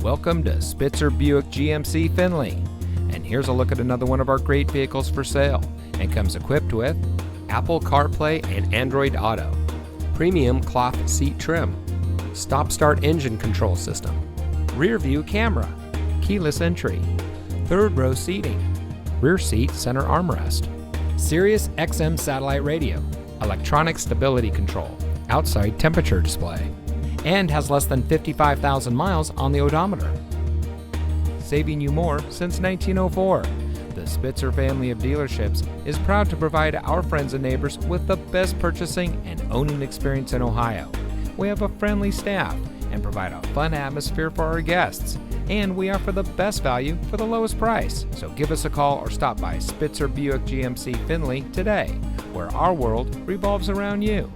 Welcome to Spitzer Buick GMC Findlay. And here's a look at another one of our great vehicles for sale, and comes equipped with Apple CarPlay and Android Auto, premium cloth seat trim, stop-start engine control system, rear view camera, keyless entry, third row seating, rear seat center armrest, Sirius XM satellite radio, electronic stability control, outside temperature display, and has less than 55,000 miles on the odometer. Saving you more since 1904. The Spitzer family of dealerships is proud to provide our friends and neighbors with the best purchasing and owning experience in Ohio. We have a friendly staff and provide a fun atmosphere for our guests. And we offer the best value for the lowest price. So give us a call or stop by Spitzer Buick GMC Findlay today, where our world revolves around you.